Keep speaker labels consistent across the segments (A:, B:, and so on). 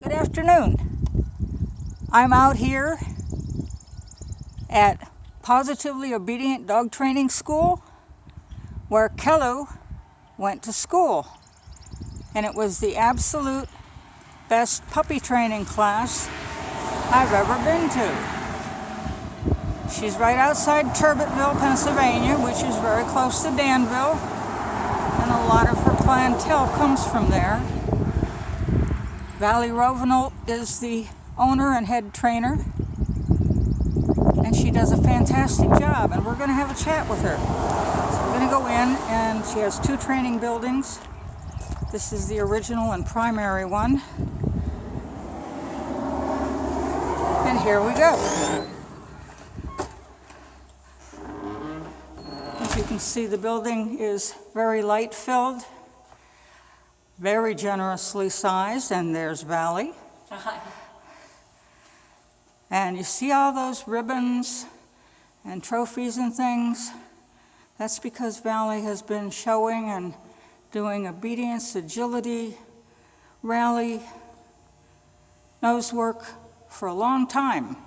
A: Good afternoon. I'm out here at Positively Obedient Dog Training School where Kelu went to school. And it was the absolute best puppy training class I've ever been to. She's right outside Turbotville, Pennsylvania, which is very close to Danville, and a lot of her clientele comes from there. Valli Rovenalt is the owner and head trainer, and she does a fantastic job, and we're going to have a chat with her. So we're going to go in, and she has two training buildings. This is the original and primary one. And here we go. As you can see, the building is very light-filled, very generously sized, and there's Valli.
B: Hi.
A: And you see all those ribbons and trophies and things? That's because Valli has been showing and doing obedience, agility, rally, nose work for a long time.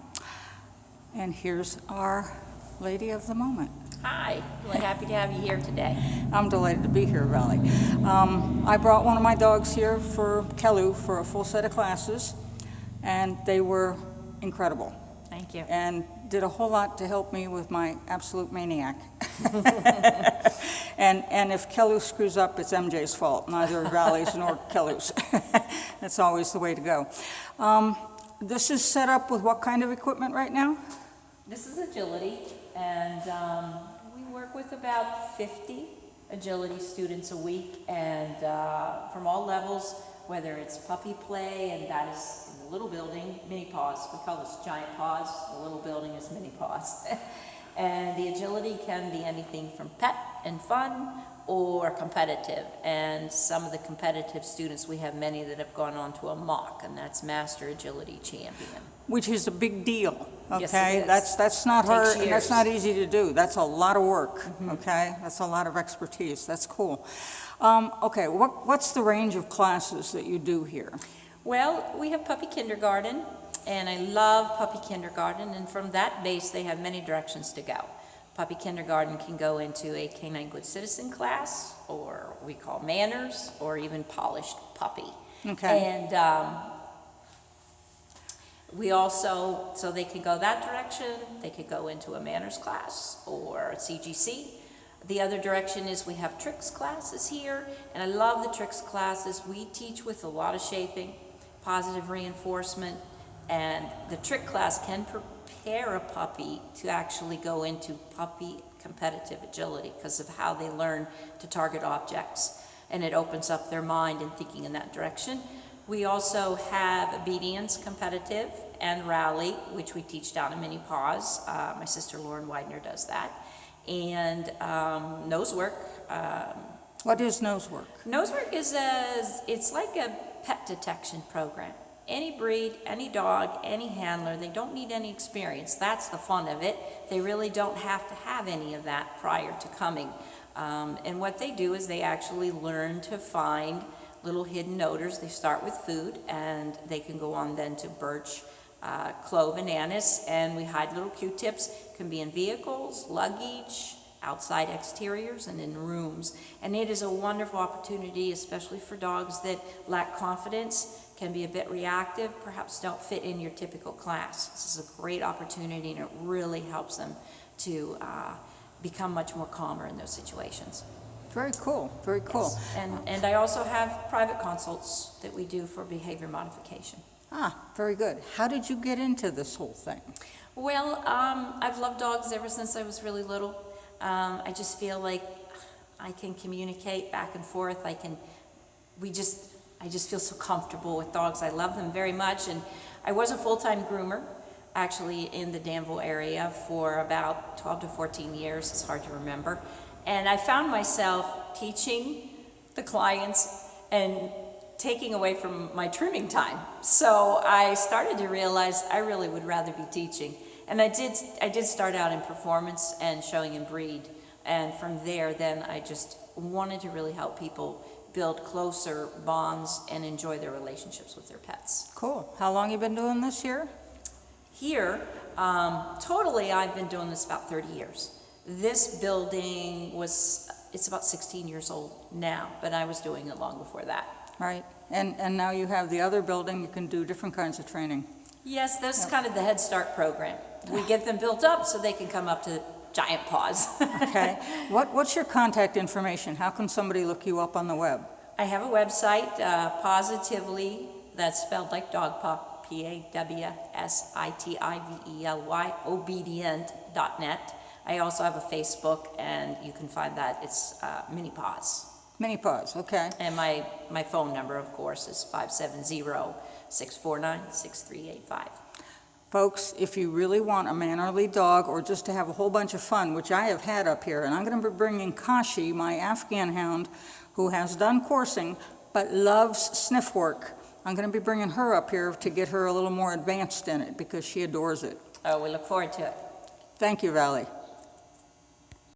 A: And here's our lady of the moment.
B: Hi. Really happy to have you here today.
A: I'm delighted to be here, Valli. I brought one of my dogs here for Kelu for a full set of classes, and they were incredible.
B: Thank you.
A: And did a whole lot to help me with my absolute maniac. and if Kelu screws up, it's MJ's fault, neither Valli's nor Kelu's. That's always the way to go. This is set up with what kind of equipment right now?
B: This is agility, and we work with about 50 agility students a week, and from all levels, whether it's puppy play, and that is in the little building, mini Paws. We call this giant Paws. The little building is mini Paws. And the agility can be anything from pet and fun or competitive. And some of the competitive students, we have many that have gone on to a MOC, and that's Master Agility Champion.
A: Which is a big deal, okay?
B: Yes, it is.
A: That's not hard,
B: Takes
A: and that's
B: years.
A: not easy to do. That's a lot of work, okay? That's a lot of expertise. That's cool. Okay, what's the range of classes that you do here?
B: Well, we have puppy kindergarten, and I love puppy kindergarten, and from that base they have many directions to go. Puppy kindergarten can go into a canine good citizen class, or we call manners, or even polished puppy.
A: Okay.
B: And we also, so they can go that direction, they could go into a manners class or a CGC. The other direction is we have tricks classes here, and I love the tricks classes. We teach with a lot of shaping, positive reinforcement, and the trick class can prepare a puppy to actually go into puppy competitive agility because of how they learn to target objects, and it opens up their mind in thinking in that direction. We also have obedience, competitive, and rally, which we teach down in Mini Paws. My sister Lauren Widener does that. And nose work.
A: What is nose work?
B: Nose work is it's like a pet detection program. Any breed, any dog, any handler, they don't need any experience. That's the fun of it. They really don't have to have any of that prior to coming. And what they do is they actually learn to find little hidden odors. They start with food, and they can go on then to birch, clove, and anise, and we hide little Q-tips. Can be in vehicles, luggage, outside exteriors, and in rooms. And it is a wonderful opportunity, especially for dogs that lack confidence, can be a bit reactive, perhaps don't fit in your typical class. This is a great opportunity, and it really helps them to become much more calmer in those situations.
A: Very cool, very cool.
B: Yes. And I also have private consults that we do for behavior modification.
A: Ah, very good. How did you get into this whole thing?
B: Well, I've loved dogs ever since I was really little. I just feel like I can communicate back and forth. I just feel so comfortable with dogs. I love them very much, and I was a full-time groomer, actually, in the Danville area for about 12 to 14 years. It's hard to remember. And I found myself teaching the clients and taking away from my trimming time. So I started to realize I really would rather be teaching. And I did start out in performance and showing and breed. And from there, then I just wanted to really help people build closer bonds and enjoy their relationships with their pets.
A: Cool. How long you been doing this here?
B: Here, totally, I've been doing this about 30 years. This building it's about 16 years old now, but I was doing it long before that.
A: Right. And now you have the other building, you can do different kinds of training.
B: Yes, this is kind of the Head Start program. We get them built up so they can come up to giant paws.
A: Okay. What's your contact information? How can somebody look you up on the web?
B: I have a website, Positively, that's spelled like dog paw, Pawsitively, obedient.net. I also have a Facebook, and you can find that. It's Mini Paws.
A: Mini Paws, okay.
B: And my phone number, of course, is 570-649-6385.
A: Folks, if you really want a mannerly dog or just to have a whole bunch of fun, which I have had up here, and I'm going to be bringing Kashi, my Afghan hound, who has done coursing but loves sniff work. I'm going to be bringing her up here to get her a little more advanced in it because she adores it.
B: Oh, we look forward to it.
A: Thank you, Valli.